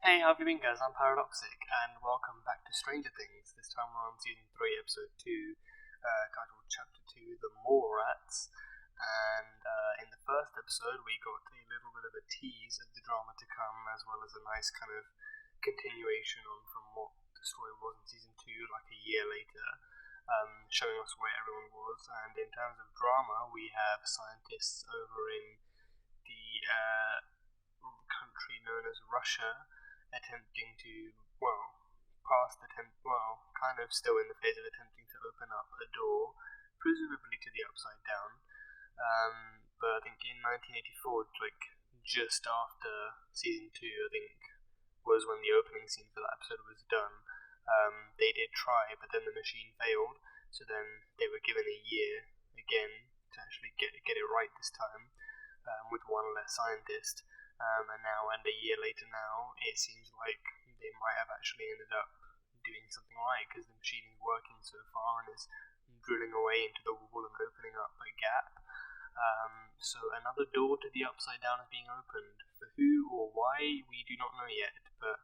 Hey, how have you been, guys? I'm Paradoxic, and welcome back to Stranger Things. This time we're on Season 3, Episode 2, titled Chapter 2, The Mall Rats. And in the first episode, we got a little bit of a tease of the drama to come, as well as a nice kind of continuation on from what the story was in Season 2, like a year later, showing us where everyone was. And in terms of drama, we have scientists over in the country known as Russia attempting to, kind of still in the phase of attempting to open up a door, presumably to the upside down. But I think in 1984, like just after season 2, I think was when the opening scene for that episode was done. They did try, but then the machine failed, so then they were given a year again to actually get it right this time, with one less scientist. And a year later now, it seems like they might have actually ended up doing something right, because the machine is working so far and is drilling away into the wall and opening up a gap. So another door to the upside down is being opened. For who or why, we do not know yet, but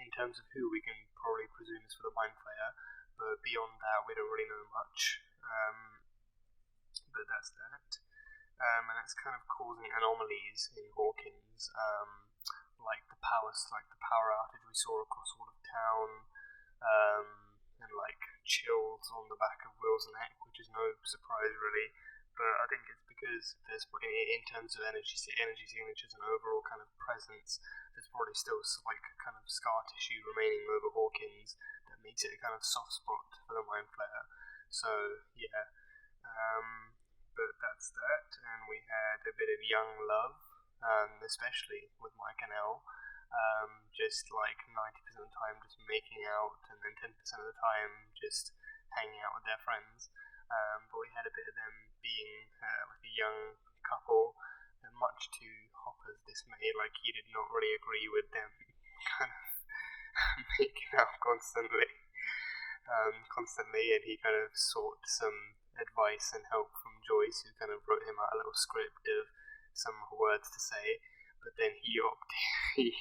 in terms of who, we can probably presume it's for the Mind Flayer, but beyond that, we don't really know much. But that's that. And that's kind of causing anomalies in Hawkins, like the power outage we saw across all of town, and like chills on the back of Will's neck, which is no surprise really. But I think it's because there's, in terms of energy signatures and overall kind of presence, there's probably still like kind of scar tissue remaining over Hawkins that makes it a kind of soft spot for the Mind Flayer. So yeah. But that's that, and we had a bit of young love, especially with Mike and Elle, just like 90% of the time just making out, and then 10% of the time just hanging out with their friends. But we had a bit of them being like a young couple, and much to Hopper's dismay, like he did not really agree with them kind of making out constantly, and he kind of sought some advice and help from Joyce, who kind of wrote him out a little script of some words to say, but then he opted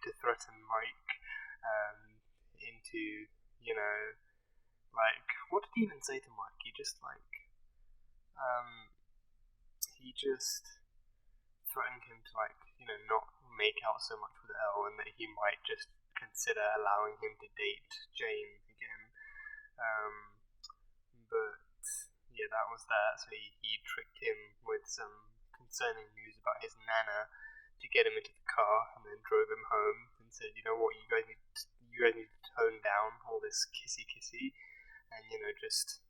to threaten Mike into, like, what did he even say to Mike? He just threatened him to, not make out so much with Elle, and that he might just consider allowing him to date Jane again. But yeah, that was that. So he tricked him with some concerning news about his nana to get him into the car, and then drove him home and said, "You know what, you guys need to tone down all this kissy, and just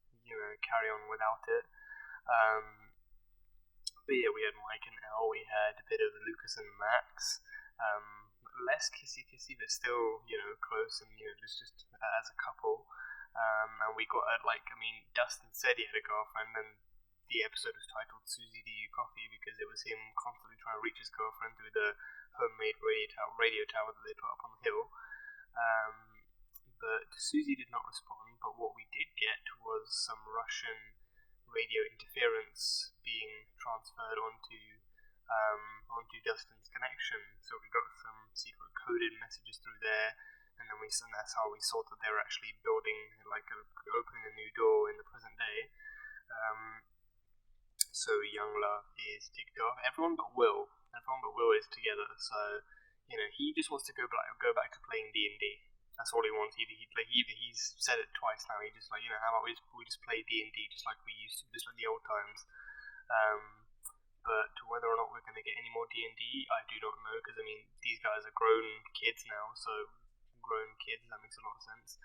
carry on without it." But yeah, we had Mike and Elle. We had a bit of Lucas and Max. Less kissy, but still close, and just as a couple. And we got Dustin said he had a girlfriend, and the episode was titled "Susie, Do You Coffee?" because it was him constantly trying to reach his girlfriend through the homemade radio tower that they put up on the hill. But Susie did not respond. But what we did get was some Russian radio interference being transferred onto Dustin's connection. So we got some secret coded messages through there, and that's how we saw that they were actually building, opening a new door in the present day. So Young Love is ticked off. Everyone but Will is together. So he just wants to go back to playing D&D. That's all he wants. He's said it twice now. He just how about we just play D&D just like we used to, just like the old times. But whether or not we're going to get any more D&D, I do not know, because these guys are grown kids now, so grown kids, that makes a lot of sense.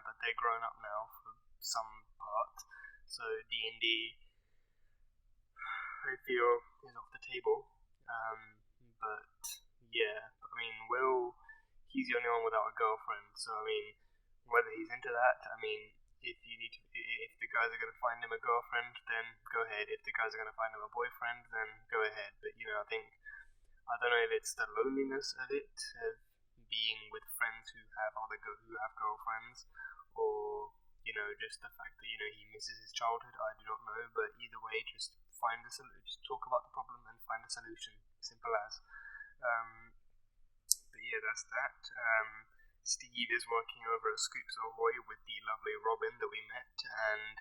But they're grown up now for some part, so D&D, I feel, is off the table. But yeah, Will, he's the only one without a girlfriend, so whether he's into that, if the guys are going to find him a girlfriend, then go ahead. If the guys are going to find him a boyfriend, then go ahead. But I don't know if it's the loneliness of it, of being with friends who have girlfriends, or just the fact that he misses his childhood. I do not know, but either way, just talk about the problem and find a solution. Simple as. But yeah, that's that. Steve is working over at Scoops Ahoy with the lovely Robin that we met, and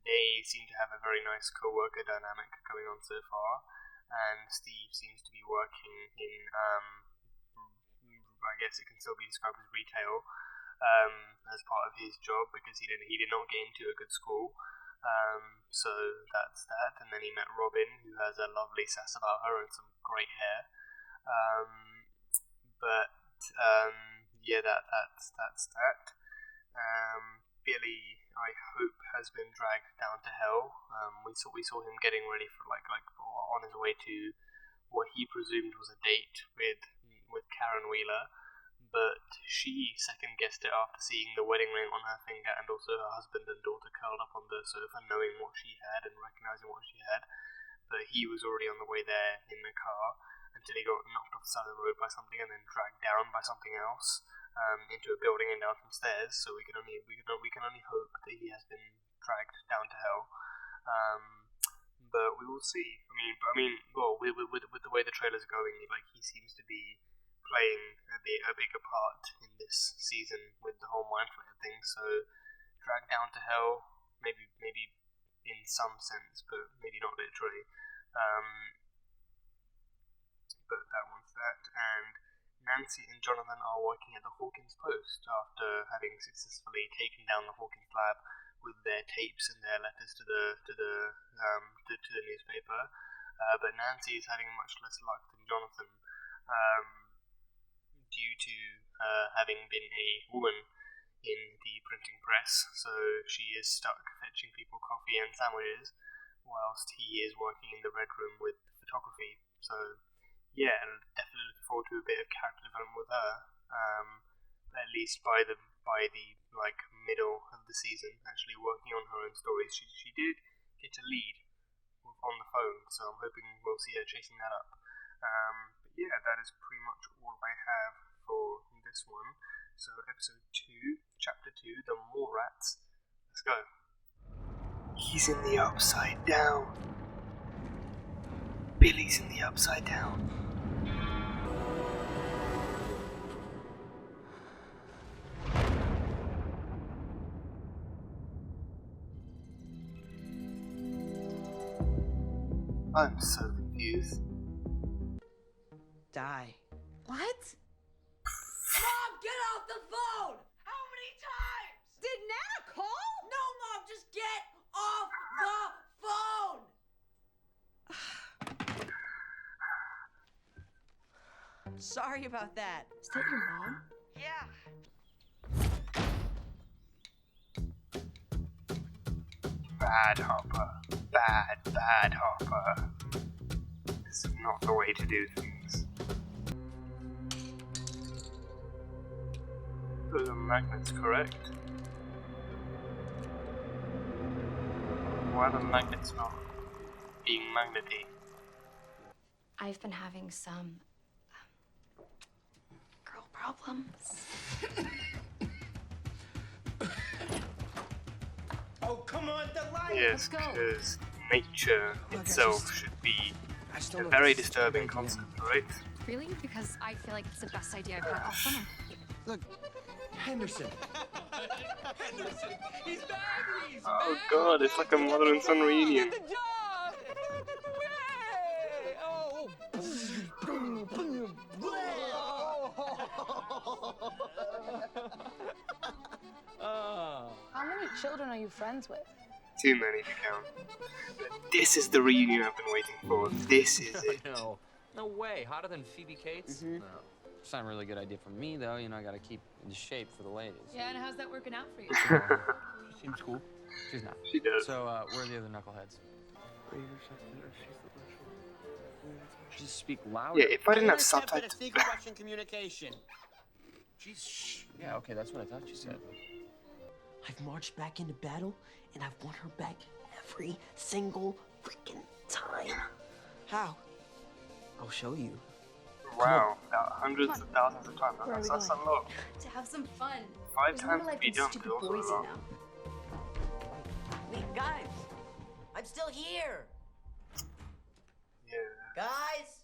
they seem to have a very nice co-worker dynamic going on so far. And Steve seems to be working in, I guess it can still be described as retail, as part of his job because he did not get into a good school. So that's that. And then he met Robin, who has a lovely sass about her and some great hair. Yeah, that's that. Billy, I hope, has been dragged down to hell. We saw him getting ready for like on his way to what he presumed was a date with Karen Wheeler, but she second guessed it after seeing the wedding ring on her finger and also her husband and daughter curled up on the sofa, knowing what she had and recognizing what she had. But he was already on the way there in the car until he got knocked off the side of the road by something and then dragged down by something else into a building and down some stairs. So we can only hope that he has been dragged down to hell. But we will see. Well, with the way the trailer's going, like he seems to be playing a bigger part in this season with the whole Mind Flayer thing. So dragged down to hell, maybe in some sense, but maybe not literally. But that one's that. And Nancy and Jonathan are working at the Hawkins Post after having successfully taken down the Hawkins lab with their tapes and their letters to the newspaper. But Nancy is having much less luck than Jonathan, due to having been a woman in the printing press. So she is stuck fetching people coffee and sandwiches, whilst he is working in the Red Room with photography. So yeah, and definitely looking forward to a bit of character development with her. At least by the like middle of the season, actually working on her own stories. She did get a lead on the phone, so I'm hoping we'll see her chasing that up. But yeah, that is pretty much all I have for this one. So episode 2, chapter 2, the Mall Rats. Let's go. He's in the Upside Down. Billy's in the Upside Down. I'm so confused. Die. What? Mom, get off the phone! How many times? Did Nana call? No, Mom, just get off the phone! Sorry about that. Is that your mom? Yeah. Bad Hopper. Bad Hopper. This is not the way to do things. Those are magnets, correct? Why are the magnets not being magnety? I've been having some girl problems. Oh, come on, the light! Yes, because nature itself should be a very disturbing concept, right? Really? Because I feel like it's the best idea I've had all summer. Look, Henderson. Henderson! He's back! He's Oh god, it's like a mother and son reunion. the job! How many children are you friends with? Too many to count. This is the reunion I've been waiting for. This is it. No way. Hotter than Phoebe Cates? Mm-hmm. No. It's not a really good idea for me, though. You know, I gotta keep in shape for the ladies. Yeah, and how's that working out for you? She seems cool. She's not. She does. So, where are the other knuckleheads? Just speak louder. Yeah, if I didn't have subtitles. secret Russian communication. Jeez, shh. Yeah, okay, that's what I thought you said. I've marched back into battle, and I've won her back every single freaking time. How? I'll show you. Wow, hundreds of thousands of times. Where are we That's a going? lot. To have some fun. 5 There's times more life to be than done, stupid but also boys, a you lot. know. Wait, guys! I'm still here! Yeah. Guys!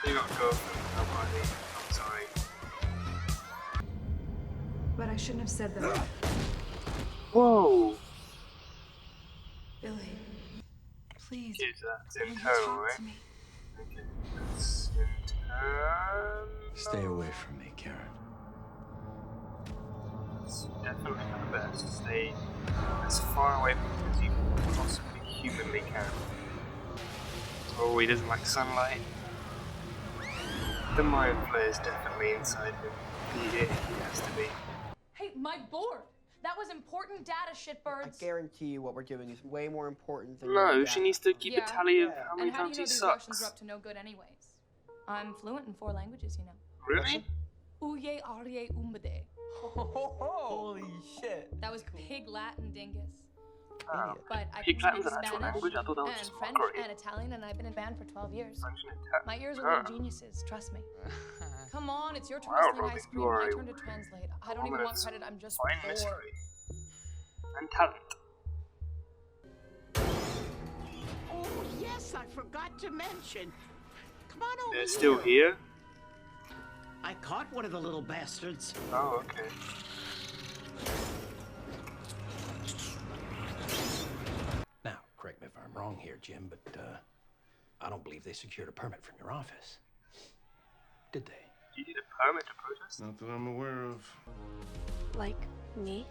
You got a girlfriend, nobody. I'm sorry. But I shouldn't have said that. Whoa! Billy. Please. Kids, that's will you internal, talk right? to me? Okay, that's internal. Stay away from me, Karen. It's definitely for the best. Stay as far away from him as you possibly humanly can. Oh, he doesn't like sunlight. The mind flare is definitely inside him. He has to be. Hey, my board. That was important data, I shitbirds. guarantee you what we're giving is way more important than No, your she dad. needs to keep a tally of Yeah. how many And how do times you know he these Russians sucks. are up to no good anyways? I'm fluent in 4 languages, you know. Really? Uye arye umbade. Holy shit. That was pig Latin, dingus. Oh, But I Pig can Latin's speak an actual Spanish language? I thought that was and just French mockery. and Italian, and I've been in band for 12 years. French and Italian. My ears are Ah. little geniuses, trust me. Come on, it's your turn Wow, to clean Robbie, ice you cream, are my a turn to translate. I don't even want prominent credit, I'm just fine bored. mystery. And talent. Oh, yes, I forgot to mention. Come on over They're still here? I caught one of the little bastards. Oh, okay. Now, correct me if I'm wrong here, Jim, but I don't believe they secured a permit from your office. Did they? You need a permit to protest? Not that I'm aware of. Like me?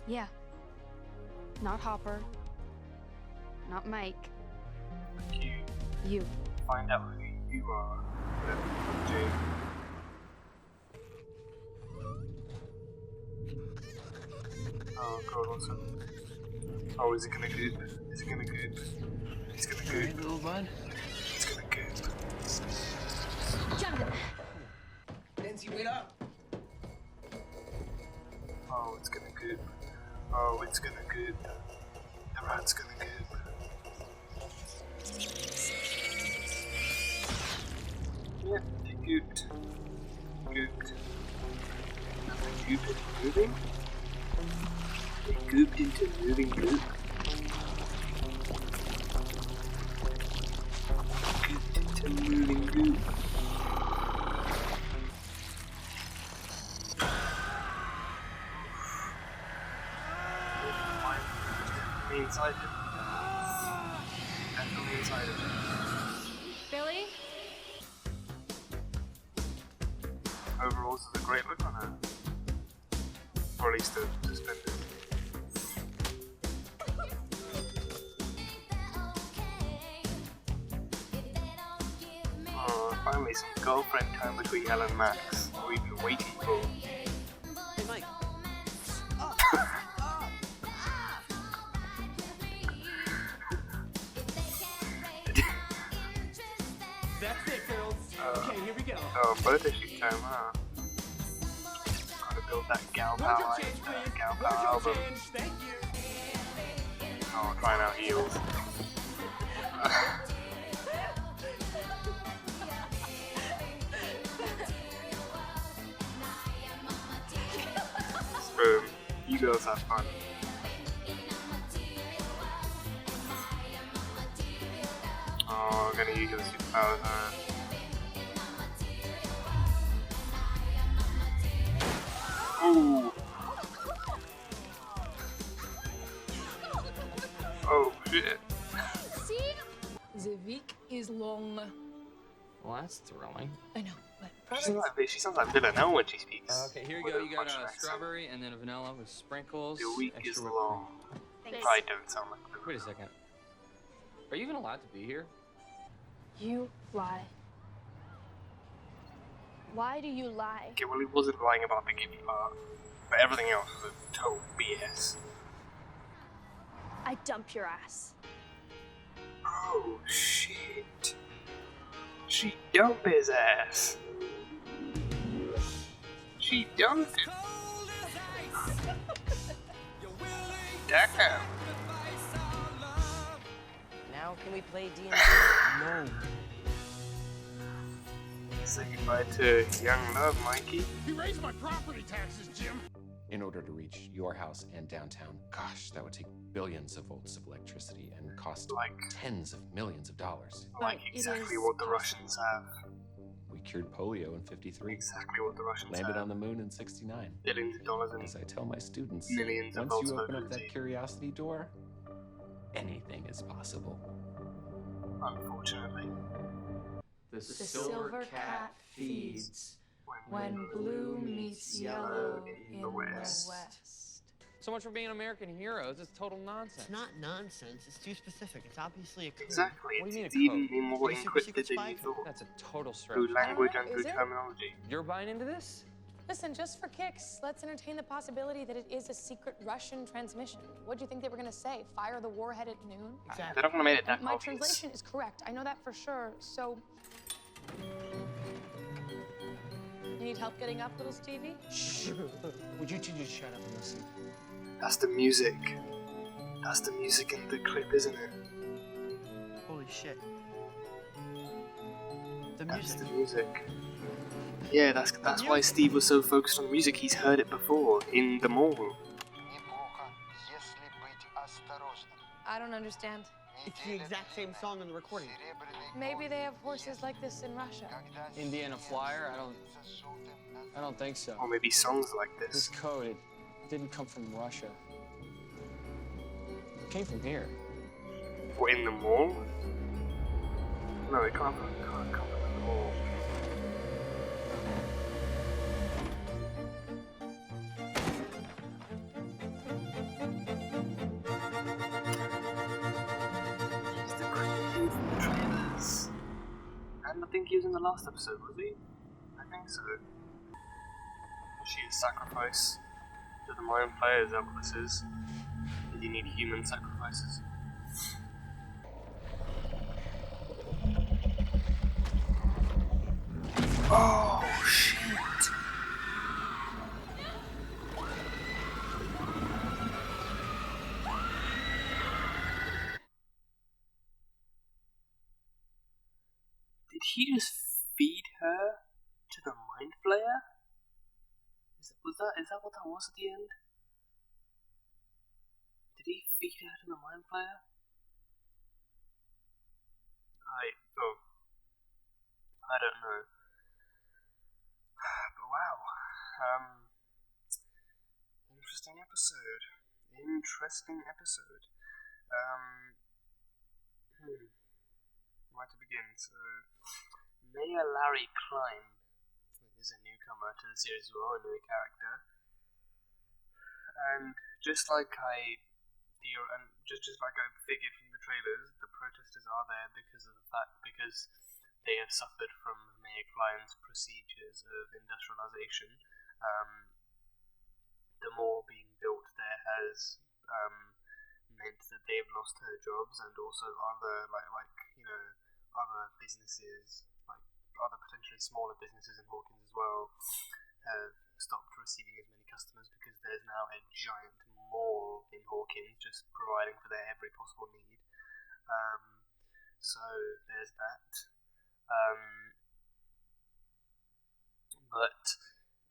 Yeah. Not Hopper. Not Mike. Like you You. find out who you are. Whatever you do. Oh god, what's up? Oh, is it gonna goop? Is it gonna goop? It's gonna goop. Hey, little bud. It's gonna goop. Jonathan! Nancy, wait up. Oh, it's gonna goop. Oh, it's gonna goop. The rat's gonna goop. Yeah, it gooped. Gooped. Nothing gooped into moving? It gooped into moving goop. Gooped into moving goop. Definitely inside him. Definitely inside him. Billy? Overall, this is a great look on her. Or at least the suspended. Oh, finally some girlfriend time between Elle and Max. What we've been waiting for. Hey, Mike. That's it, girls. Okay, here we go. Oh, photo shoot time, huh? Gotta build that gal power, Wardrobe change, please. gal power Wardrobe album. change. Thank you. Oh, trying out heels. Boom. You girls have fun. Oh, I'm gonna use your superpowers, huh? Ooh. Oh shit. See? The week is long. Well, that's thrilling. I know, but She sounds like Villanelle when she speaks. Okay, here you With go. a You got Russian a accent. strawberry and then a vanilla with sprinkles. The week extra is whipped long. cream. I don't sound like Villanelle. Wait a second. Are you even allowed to be here? You lie. Why do you lie? Okay, well, he wasn't lying about the giddy part, but everything else was a total BS. I dump your ass. Oh shit. She dumped his ass. She dumped him. Damn. Now can we play D&D? No. Say goodbye to young love, Mikey. He raised my property taxes, Jim. In order to reach your house and downtown, gosh, that would take billions of volts of electricity and cost Like, tens of millions of dollars. like But it exactly is what the possible. Russians have. cured polio in 53. Exactly what the Russians Landed have. on the moon in 69. Billions of dollars and As I tell my students, millions of once you dollars open of up that curiosity door, anything is possible. Unfortunately. The silver cat feeds when blue meets yellow in the west. So much for being American heroes. It's total nonsense. It's not nonsense. It's too specific. It's obviously a code. Exactly. What do you mean It's a even code? more It's a super encrypted secret than spy you code. thought. That's a total stretch. Through language and Is through it? terminology. You're buying into this? Listen, just for kicks, let's entertain the possibility that it is a secret Russian transmission. What do you think they were going to say? Fire the warhead at noon? Exactly. They're not going to make it that My obvious. translation is correct. I know that for sure. So, you need help getting up, little Stevie? Shh. Would you two just shut up and listen? That's the music. That's the music in the clip, isn't it? Holy shit. The That's music. the music. Yeah, that's why Steve was so focused on music. He's heard it before in the mall. I don't understand. It's the exact same song in the recording. Maybe they have horses like this in Russia. Indiana Flyer? I don't think so. Or maybe songs like This this. code, it didn't come from Russia. It came from here. Or in the mall? No, it can't come from the mall. He's the creator from the trailers. And I think he was in the last episode, was he? I think so. She is sacrifice to the mind players, that what this is. Did you need human sacrifices? Oh shit! Did he just feed her to the mind flayer? Is that what that was at the end? Did he feed her to the mind flayer? I don't know. But wow. Interesting episode. Where to begin? So, Mayor Larry Klein is a newcomer to the series as well, a new character. And just like I figured from the trailers, the protesters are there because they have suffered from Mayor Klein's procedures of industrialization. The mall being built there has meant that they've lost her jobs, and also other other businesses, like other potentially smaller businesses in Hawkins as well, have stopped receiving as many customers because there's now a giant mall in Hawkins just providing for their every possible need. So there's that. But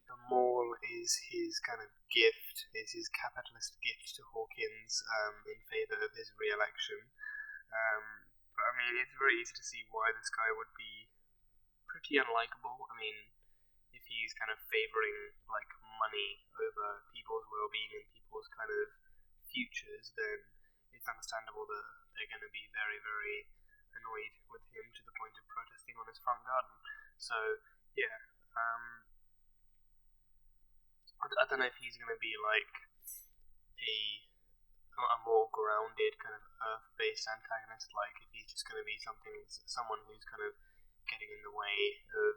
the mall is his kind of gift, is his capitalist gift to Hawkins in favour of his re-election. But I mean, it's very easy to see why this guy would be pretty unlikable. I mean, if he's kind of favouring like money over people's well-being and people's kind of futures, then it's understandable that they're going to be very, very annoyed with him to the point of protesting on his front garden. So yeah, I don't know if he's going to be like a more grounded kind of earth-based antagonist, like if he's just going to be someone who's kind of getting in the way of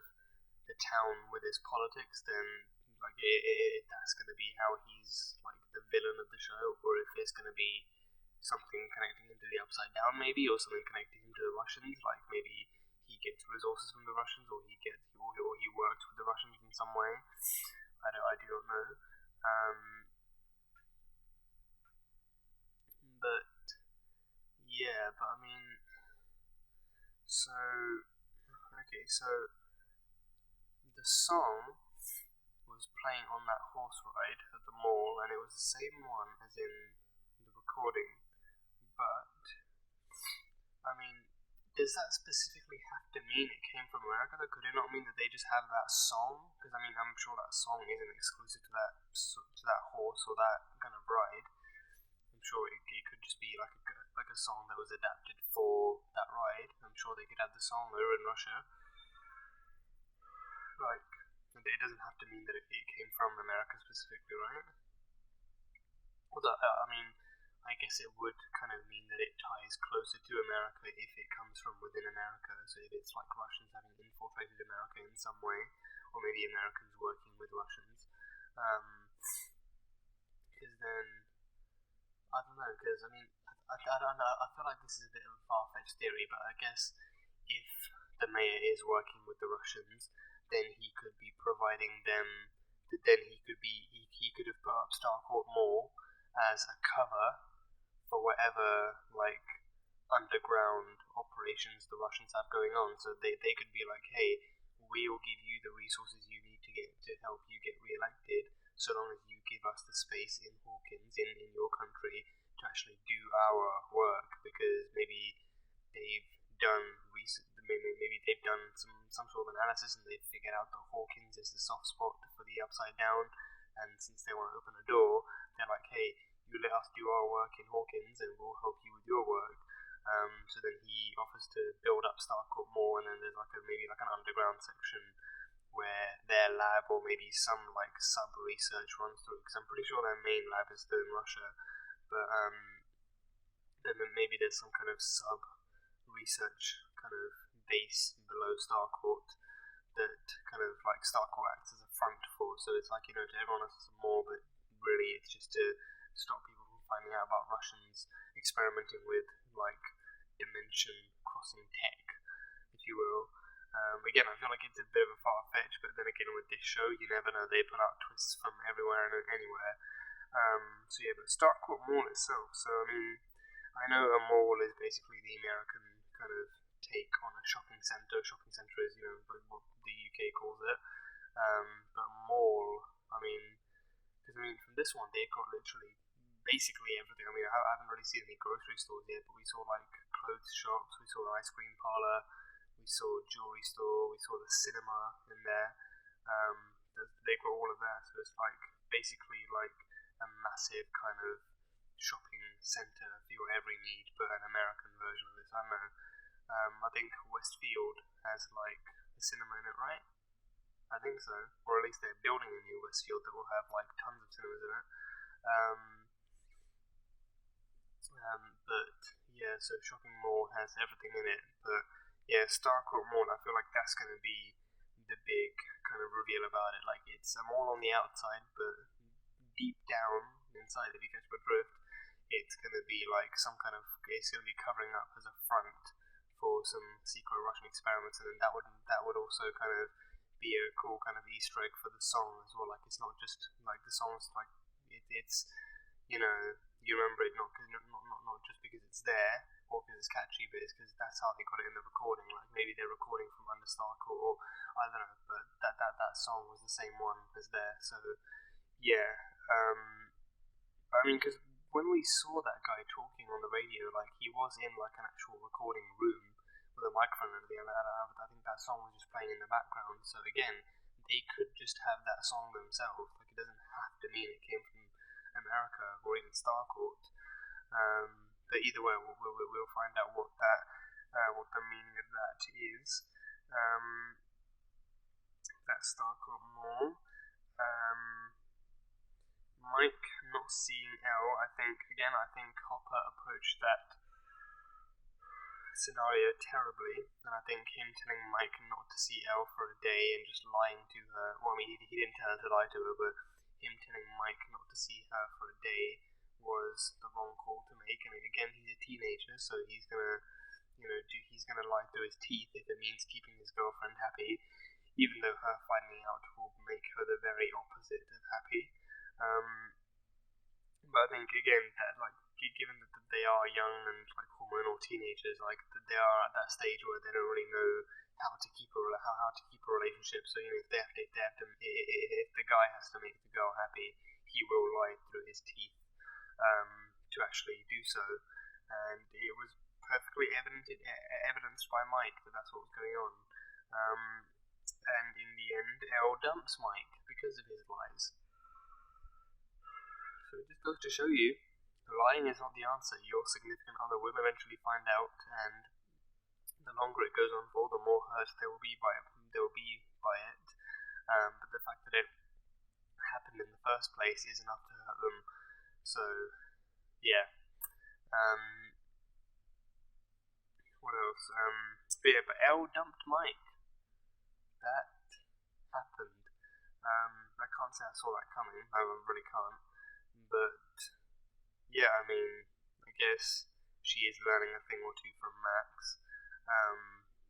the town with his politics, then like that's going to be how he's like the villain of the show, or if there's going to be something connecting him to the Upside Down maybe, or something connecting him to the Russians, like maybe he gets resources from the Russians, or he works with the Russians in some way. I do not know. But I mean, so the song was playing on that horse ride at the mall, and it was the same one as in the recording. But I mean, does that specifically have to mean it came from America? Though, could it not mean that they just have that song? Because I mean, I'm sure that song isn't exclusive to that horse or that kind of ride. I'm sure it could just be like a song that was adapted for that ride. I'm sure they could have the song over in Russia. Like, it doesn't have to mean that it came from America specifically, right? Although, I mean, I guess it would kind of mean that it ties closer to America if it comes from within America. So if it's like Russians having infiltrated America in some way, or maybe Americans working with Russians. Because then, I don't know, because I mean, I don't know, I feel like this is a bit of a far-fetched theory, but I guess if the mayor is working with the Russians, then he could be providing them, then he could have put up Starcourt Mall as a cover for whatever, like, underground operations the Russians have going on. So they could be like, hey, we'll give you the resources you need to help you get re-elected, so long as you give us the space in Hawkins, in your country, to actually do our work, because maybe they've done some sort of analysis and they've figured out that Hawkins is the soft spot for the Upside Down, and since they want to open a door, they're like, hey, you let us do our work in Hawkins and we'll help you with your work. So then he offers to build up Starcourt Mall, and then there's maybe an underground section where their lab or maybe some like sub research runs through, because I'm pretty sure their main lab is still in Russia, but then maybe there's some kind of sub research kind of base below Starcourt that kind of like Starcourt acts as a front for. So it's like, to everyone else it's more, but really it's just to stop people from finding out about Russians experimenting with like dimension crossing tech, if you will. Again, I feel like it's a bit of a far-fetch, but then again with this show, you never know, they put out twists from everywhere and anywhere. So yeah, but Starcourt Mall itself, so I mean, I know a mall is basically the American kind of take on a shopping centre. Shopping centre is, like what the UK calls it. But mall, I mean, because from this one, they've got literally basically everything. I mean, I haven't really seen any grocery stores yet, but we saw like clothes shops, we saw the ice cream parlour, we saw a jewellery store, we saw the cinema in there. They've got all of that, so it's like basically like a massive kind of shopping centre for your every need, but an American version of this. I don't know. I think Westfield has like a cinema in it, right? I think so, or at least they're building a new Westfield that will have like tons of cinemas in it. But yeah, so shopping mall has everything in it. But yeah, Starcourt Mall, I feel like that's going to be the big kind of reveal about it. Like, it's a mall on the outside, but deep down inside, if you catch my drift, it's going to be like some kind of, it's going to be covering up as a front for some secret Russian experiments, and then that would also kind of be a cool kind of Easter egg for the song as well. Like, it's not just like the song's like it's you remember it not just because it's there or because it's catchy, but it's because that's how they got it in the recording. Like, maybe they're recording from under Starcourt, or I don't know, but that song was the same one as there. So yeah, I mean, because when we saw that guy talking on the radio, like, he was in like an actual recording room with a microphone and everything, and I think that song was just playing in the background. So again, they could just have that song themselves. Like, it doesn't have to mean it came from America or even Starcourt. But either way, we'll find out what the meaning of that is. That's Starcourt Mall. Mike not seeing Elle. I think Hopper approached that scenario terribly, and I think him telling Mike not to see Elle for a day and just lying to her. Well, I mean, he didn't tell her to lie to her, but him telling Mike not to see her for a day was the wrong call to make. And again, he's a teenager, so he's gonna, he's gonna lie through his teeth if it means keeping his girlfriend happy, even though her finding out will make her the very opposite of happy. But I think again that, like, given that they are young and like hormonal teenagers, like, they are at that stage where they don't really know how to keep a relationship. So if the guy has to make the girl happy, he will lie through his teeth to actually do so. And it was perfectly evidenced by Mike that that's what was going on. And in the end, Elle dumps Mike because of his lies. So it just goes to show you, lying is not the answer. Your significant other will eventually find out, and the longer it goes on for, the more hurt they will be by it. But the fact that it happened in the first place is enough to hurt them. So, yeah. What else? But Elle dumped Mike. That happened. I can't say I saw that coming. I really can't. But yeah, I mean, I guess she is learning a thing or two from Max.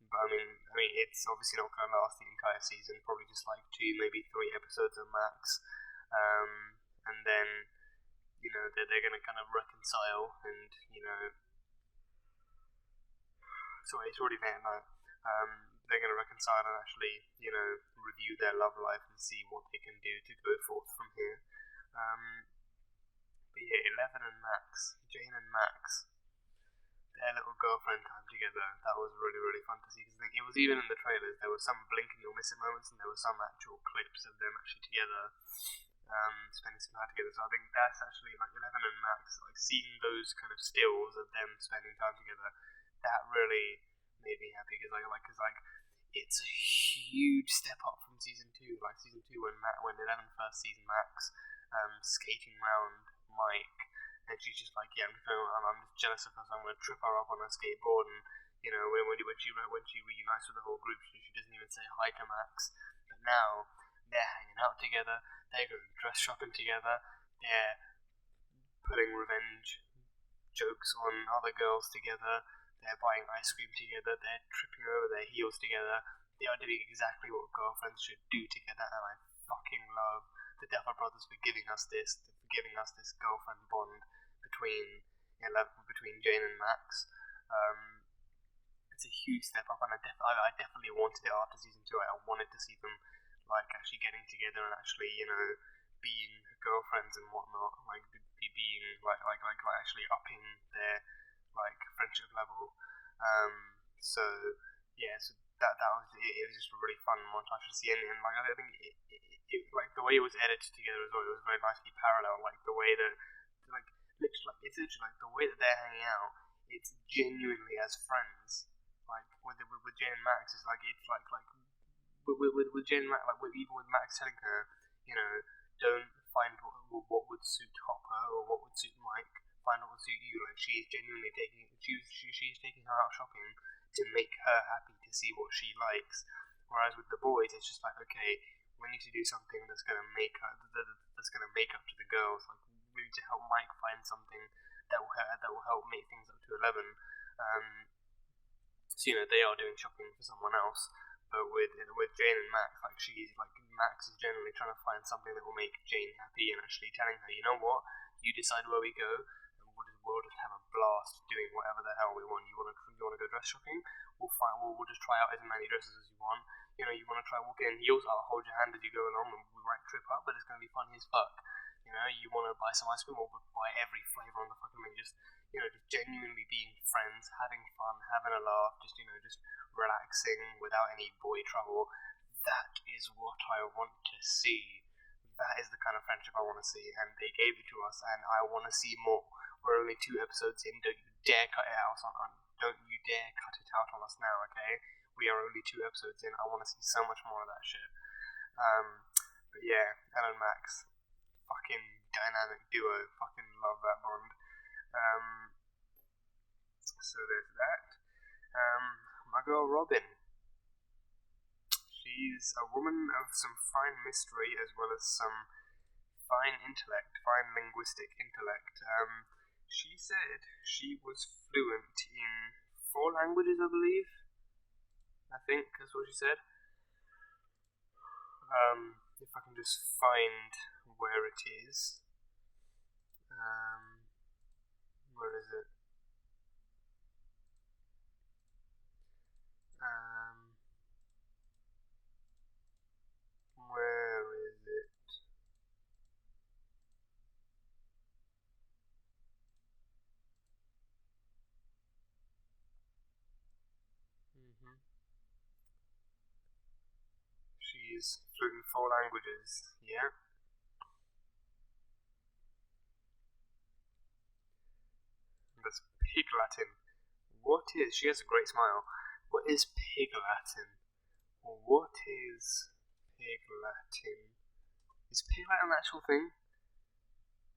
But I mean, it's obviously not going to last the entire season. Probably just like 2, maybe 3 episodes of Max, and then they're going to kind of reconcile, and sorry, it's already there now. They're going to reconcile and actually review their love life and see what they can do to go forth from here. But yeah, 11 and Max, Jane and Max, their little girlfriend time together, that was really, really fun to see. Because it was even in the trailers, there were some blinking or missing moments, and there were some actual clips of them actually together, spending some time together. So I think that's actually, like, 11 and Max, like, seeing those kind of stills of them spending time together, that really made me happy. Because it's a huge step up from season 2. Like, season 2, when 11 first sees Max skating around Mike, and she's just like, yeah, I'm just jealous of her, so I'm going to trip her up on her skateboard. And when she reunites with the whole group, she doesn't even say hi to Max. But now they're hanging out together, they're going dress shopping together, they're putting revenge jokes on other girls together, they're buying ice cream together, they're tripping over their heels together. They are doing exactly what girlfriends should do together, and I fucking love the Duffer Brothers for giving us this girlfriend bond between Jane and Max. It's a huge step up, and I definitely wanted it after season 2. I wanted to see them like actually getting together and actually being girlfriends and whatnot, like being like actually upping their like friendship level. So yeah, so that was it. It was just a really fun montage to see, and like I think it like the way it was edited together as well, it was very nicely parallel. Like the way that it's literally like the way that they're hanging out, it's genuinely as friends. Like with Jane and Max, it's like with Jane and Max, like even with Max telling her, don't find what would suit Hopper or what would suit Mike. Find what would suit you. Like she's genuinely she's taking her out shopping to make her happy, to see what she likes. Whereas with the boys, it's just like, okay, we need to do something that's gonna make up to the girls. Like we need to help Mike find something that will help make things up to 11. So they are doing shopping for someone else. But with Jane and Max, like Max is generally trying to find something that will make Jane happy, and actually telling her, you know what, you decide where we go, and we'll just have a blast doing whatever the hell we want. You want to go dress shopping? We'll just try out as many dresses as you want. You want to try walking in heels? I'll hold your hand as you go along, and we might trip up, but it's going to be funny as fuck. You want to buy some ice cream, or buy every flavour on the fucking menu. Just genuinely being friends, having fun, having a laugh, just relaxing without any boy trouble. That is what I want to see. That is the kind of friendship I want to see, and they gave it to us, and I want to see more. We're only 2 episodes in. Don't you dare cut it out on us now, okay? We are only 2 episodes in. I want to see so much more of that shit. But yeah, Ellen and Max, fucking dynamic duo. Fucking love that bond. So there's that. My girl Robin. She's a woman of some fine mystery as well as some fine linguistic intellect. She said she was fluent in 4 languages, I believe. I think that's what she said. If I can just find where it is. Where is it? Where is it? she's fluent in 4 languages. Yeah. That's Pig Latin. What is? She has a great smile. What is Pig Latin? What is Pig Latin? Is Pig Latin an actual thing?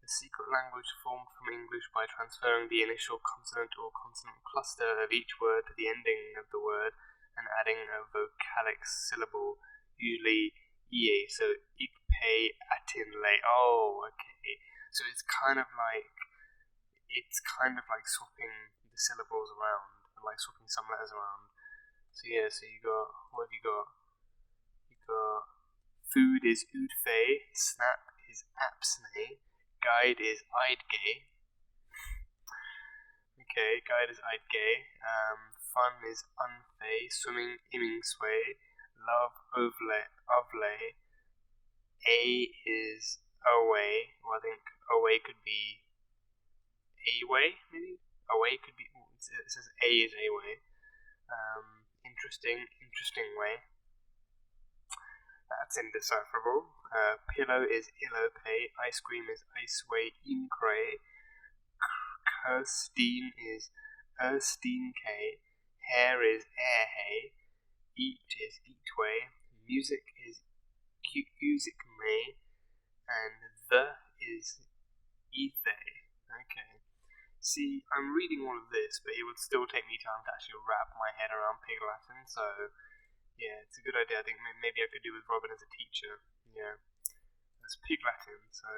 A secret language formed from English by transferring the initial consonant or consonant cluster of each word to the ending of the word and adding a vocalic syllable, usually ie. So ikpe atin le. Oh, okay. So it's kind of like swapping the syllables around, and like swapping some letters around. So yeah, so you got, what have you got? You got food is oodfe, snap is apsne, guide is eidge. Okay, guide is eidge. Fun is unfe, swimming imingsway, love ovle, a is away. Well, I think away could be away, maybe? Away could be, it says a is away. Interesting way. That's indecipherable. Pillow is ilope, ice cream is iceway incray, Kirstein is Ersteinke, hair is airhay, eat is eatway, music is musicme, and the is ethay. Okay. See, I'm reading all of this, but it would still take me time to actually wrap my head around Pig Latin, so yeah, it's a good idea. I think maybe I could do with Robin as a teacher. Yeah. That's Pig Latin, so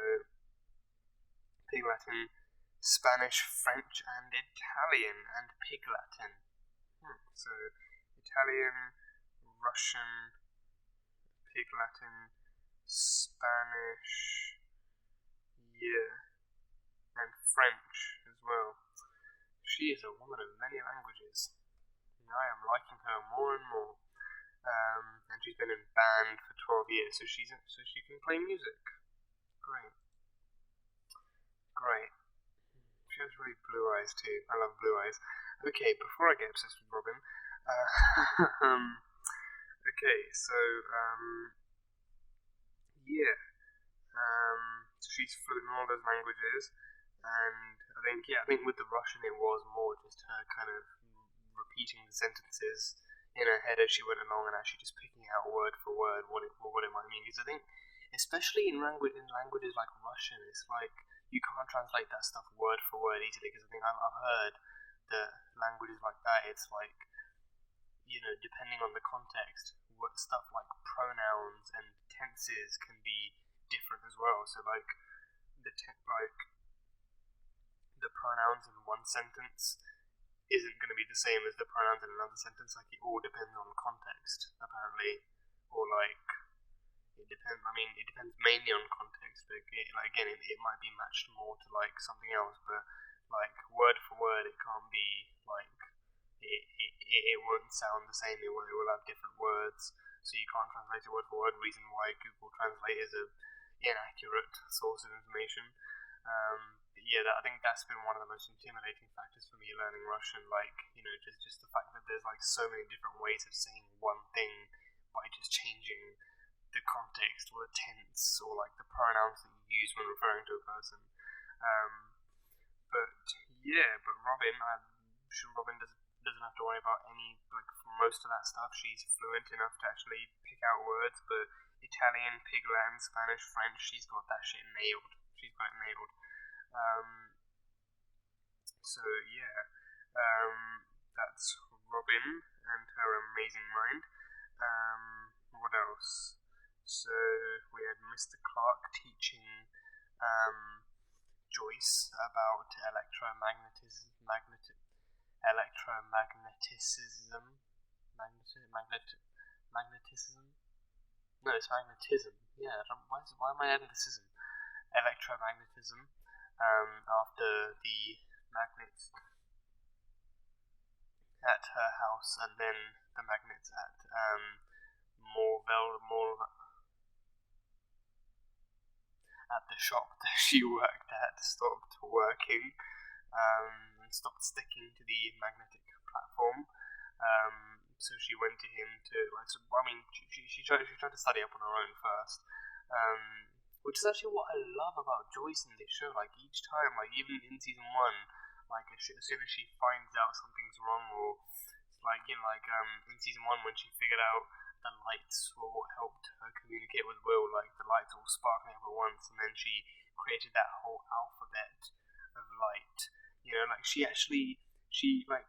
Pig Latin, Spanish, French, and Italian, and Pig Latin. So Italian, Russian, Pig Latin, Spanish, yeah, and French as well. She is a woman of many languages. I am liking her more and more. And she's been in band for 12 years, so she can play music. Great. She has really blue eyes too. I love blue eyes. Okay, before I get obsessed with Robin, okay, so yeah, so she's fluent in all those languages, and I think with the Russian it was more just her kind of repeating the sentences in her head as she went along and actually just picking out word for word what it might mean. Because I think, especially in languages like Russian, it's like you can't translate that stuff word for word easily. Because I think I've heard that languages like that, it's like, you know, depending on the context, what stuff like pronouns and tenses can be different as well. So like the pronouns in one sentence isn't going to be the same as the pronouns in another sentence. Like, it all depends on context, apparently, or like it depends. I mean, it depends mainly on context, but it might be matched more to like something else. But like word for word, it can't be like it won't sound the same. It will have different words, so you can't translate it word for word. Reason why Google Translate is a inaccurate source of information. I think that's been one of the most intimidating factors for me learning Russian. Like, you know, just the fact that there's like so many different ways of saying one thing by just changing the context or the tense or like the pronouns that you use when referring to a person. But Robin doesn't have to worry about any, like, for most of that stuff. She's fluent enough to actually pick out words. But Italian, Pig Latin, Spanish, French, she's got that shit nailed. She's got it nailed. That's Robin and her amazing mind. What else? So we had Mr. Clark teaching Joyce about electromagnetism. Magnetism? No, it's magnetism. Yeah, why am I adding the schism? Electromagnetism. After the magnets at her house, and then the magnets at at the shop that she worked at stopped working and stopped sticking to the magnetic platform. so she went to him to like. So, I mean, she tried to study up on her own first, which is actually what I love about Joyce in this show. Like each time, like even in season one, like as soon as she finds out something's wrong, or like in season one when she figured out the lights were what helped her communicate with Will, like the lights all sparkling up at once, and then she created that whole alphabet of light. You know, like she like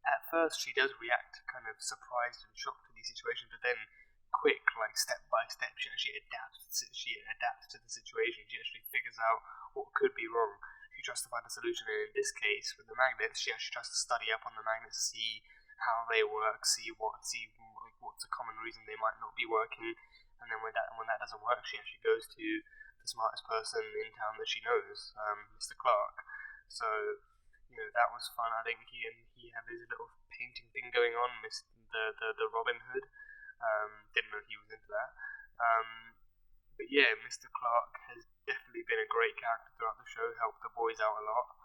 at first she does react kind of surprised and shocked to these situations, but then quick, like step by step, she actually adapts. She adapts to the situation. She actually figures out what could be wrong. She tries to find a solution, and in this case, with the magnets, she actually tries to study up on the magnets, see how they work, see what's a common reason they might not be working, and then when that doesn't work, she actually goes to the smartest person in town that she knows, Mr. Clark. So, you know, that was fun. I think he had his little painting thing going on, the Robin Hood. Didn't know he was into that. But yeah, Mr. Clark has definitely been a great character throughout the show, helped the boys out a lot.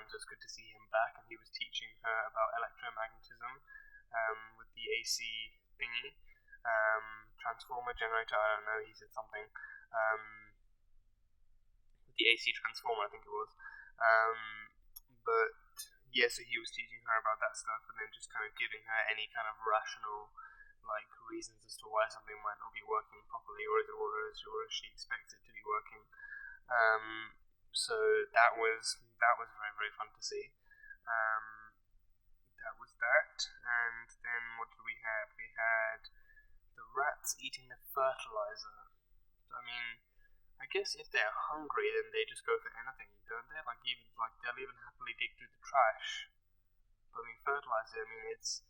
So it's good to see him back, and he was teaching her about electromagnetism with the AC thingy. Transformer generator, I don't know, he said something. With the AC transformer, I think it was. But yeah, so he was teaching her about that stuff, and then just kind of giving her any kind of rational like reasons as to why something might not be working properly, or as she expects it to be working. So that was very, very fun to see. That was that, and then what did we have? We had the rats eating the fertilizer. I mean, I guess if they're hungry, then they just go for anything, don't they? Like they'll even happily dig through the trash. But I mean, fertilizer. I mean, it's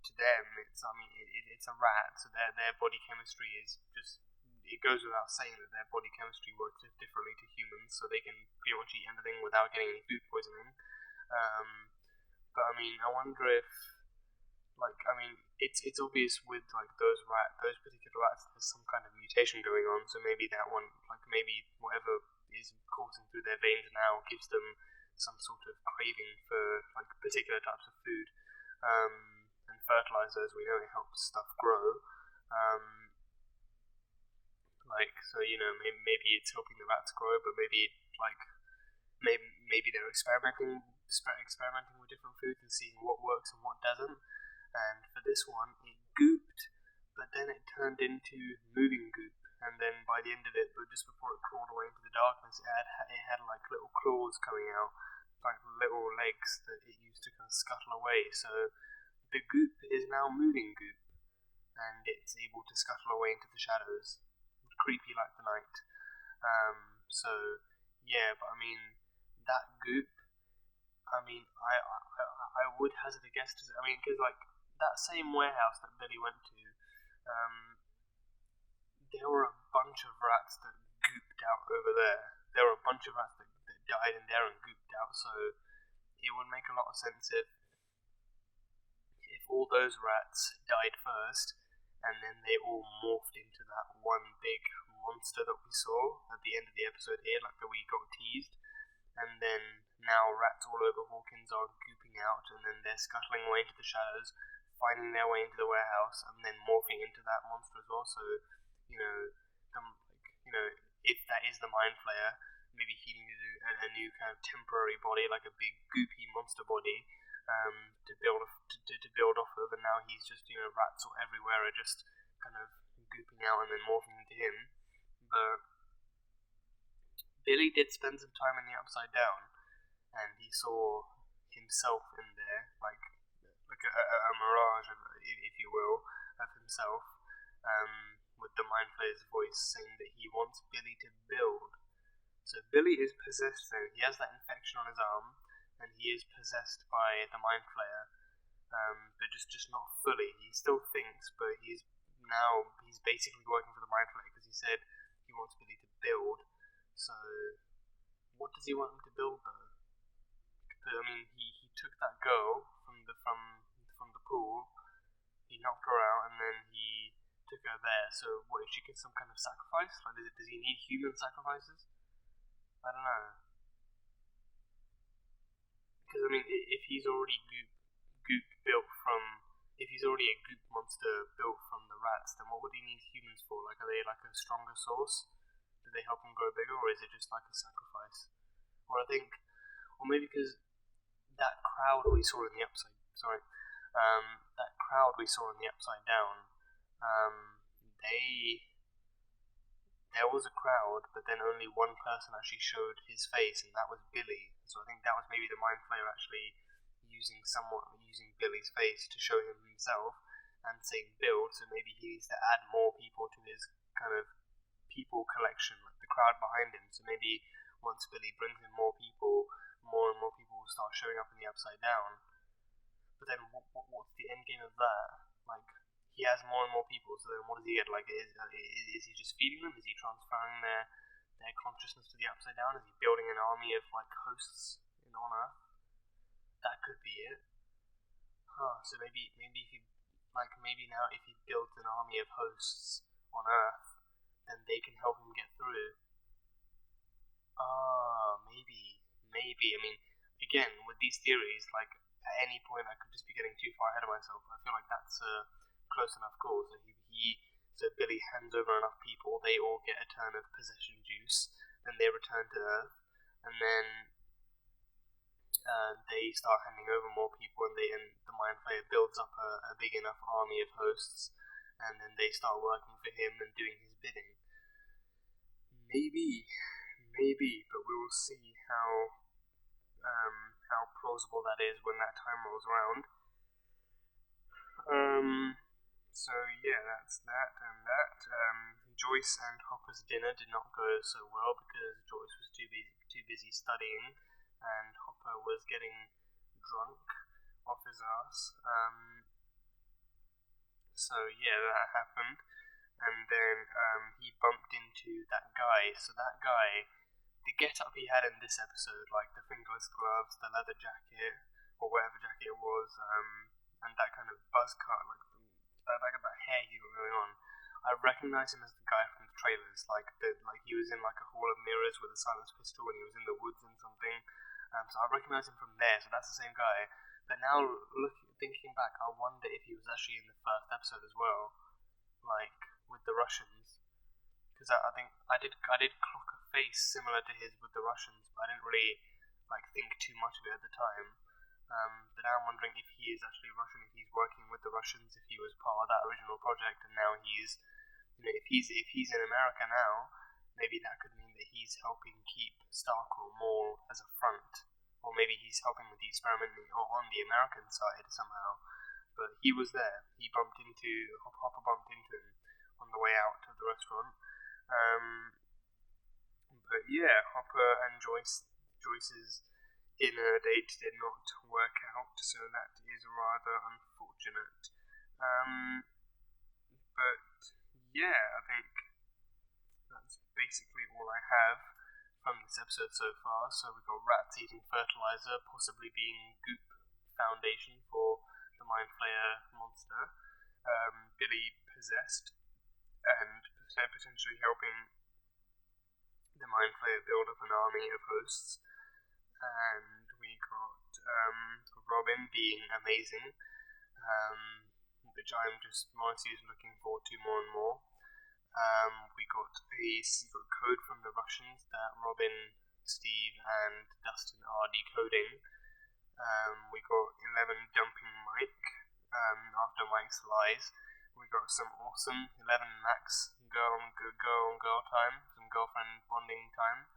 to them. It's a rat, so their body chemistry is just. It goes without saying that their body chemistry works differently to humans, so they can pretty much eat anything without getting any food poisoning. But I mean, I wonder if, it's obvious with like those particular rats, there's some kind of mutation going on. So maybe that one, maybe whatever is coursing through their veins now gives them some sort of craving for like particular types of food. And fertilizer, as we know, it helps stuff grow. So you know, maybe it's helping the rats grow, but maybe they're experimenting with different foods and seeing what works and what doesn't. And for this one, it gooped, but then it turned into moving goop. And then by the end of it, but just before it crawled away into the darkness, it had like little claws coming out, like little legs that it used to kind of scuttle away. So the goop is now moving goop, and it's able to scuttle away into the shadows, creepy like the night. So yeah, but I mean that goop. I mean, I would hazard a guess. Because like that same warehouse that Billy went to, there were a bunch of rats that gooped out over there. There were a bunch of rats that died in there and gooped out. So it would make a lot of sense if all those rats died first, and then they all morphed into that one big monster that we saw at the end of the episode here, like that we got teased. And then now rats all over Hawkins are gooping out, and then they're scuttling away into the shadows, finding their way into the warehouse, and then morphing into that monster as well. So, if that is the Mind Flayer, maybe he needed a new kind of temporary body, like a big goopy monster body, to build off of. And now he's just, rats all everywhere are just kind of gooping out and then morphing into him. But Billy did spend some time in the Upside Down, and he saw himself in there, like a mirage, if you will, of himself, with the Mind Flayer's voice saying that he wants Billy to build. So Billy is possessed now. He has that infection on his arm, and he is possessed by the Mind Flayer, but just not fully. He still thinks, but he's basically working for the Mind Flayer, because he said he wants Billy to build. So, what does he want him to build, though? I mean, he took that girl from the pool, he knocked her out, and then he took her there. So, what, if she gets some kind of sacrifice? Like, does he need human sacrifices? I don't know. Because, I mean, if he's already goop built from, if he's already a goop monster built from the rats, then what would he need humans for? Like, are they like a stronger source? Do they help him grow bigger, or is it just like a sacrifice? Or I think, or maybe because that crowd we saw in the upside, that crowd we saw in the upside down, there was a crowd, but then only one person actually showed his face, and that was Billy. So I think that was maybe the Mind Flayer actually using Billy's face to show him himself and saying build. So maybe he needs to add more people to his kind of people collection, like the crowd behind him. So maybe once Billy brings in more people, more and more people will start showing up in the upside down. But then what's the end game of that? Like, he has more and more people, so then what does he get? Like, is he just feeding them? Is he transferring their consciousness to the upside down? Is he building an army of like hosts on Earth? That could be it. So maybe if he now if he builds an army of hosts on Earth, then they can help him get through. Maybe. I mean, again, with these theories, like, at any point I could just be getting too far ahead of myself. I feel like that's a close enough call. So Billy hands over enough people, they all get a turn of possession juice, then they return to Earth, and then they start handing over more people, and the Mind Flayer builds up a big enough army of hosts, and then they start working for him and doing his bidding. Maybe, but we will see how plausible that is when that time rolls around. So yeah, that's that and that. Joyce and Hopper's dinner did not go so well because Joyce was too busy studying, and Hopper was getting drunk off his ass. So yeah, that happened, and then he bumped into that guy. So that guy, the get-up he had in this episode, like the fingerless gloves, the leather jacket, or whatever jacket it was, and that kind of buzz cut, like that hair he got going on, I recognise him as the guy from the trailers, like he was in like a hall of mirrors with a silenced pistol when he was in the woods and something. So I recognise him from there, so that's the same guy. But now, thinking back, I wonder if he was actually in the first episode as well, like with the Russians, because I think I did clock a face similar to his with the Russians, but I didn't really like think too much of it at the time. But now I'm wondering if he is actually Russian, if he's working with the Russians, if he was part of that original project, and now he's, if he's in America now, maybe that could mean that he's helping keep Starkle more as a front, or maybe he's helping with the experiment on the American side somehow. But he was there. Hopper bumped into him on the way out to the restaurant. But yeah, Hopper and Joyce's dinner date did not work out, so that is rather unfortunate. But yeah, I think that's basically all I have from this episode so far. So we've got rats eating fertilizer, possibly being goop foundation for the Mind Flayer monster, Billy possessed, and potentially helping the Mind Flayer build up an army of hosts. And we got Robin being amazing, which I'm just honestly looking forward to more and more. We got a secret code from the Russians that Robin, Steve, and Dustin are decoding. We got 11 dumping Mike after Mike's lies. We got some awesome 11 Max girl on girl time, some girlfriend bonding time.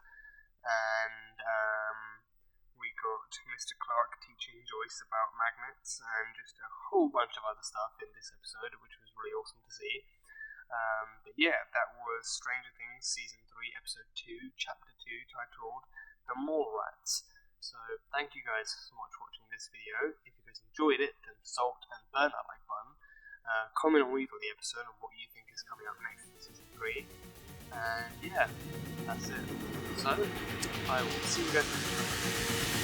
And we got Mr. Clark teaching Joyce about magnets, and just a whole bunch of other stuff in this episode, which was really awesome to see. But yeah, that was Stranger Things Season 3, Episode 2, Chapter 2, titled The Mall Rats. So thank you guys so much for watching this video. If you guys enjoyed it, then salt and burn that like button. Comment on what you thought of the episode and what you think is coming up next in Season 3. And yeah, that's it. So, I will see you guys next time.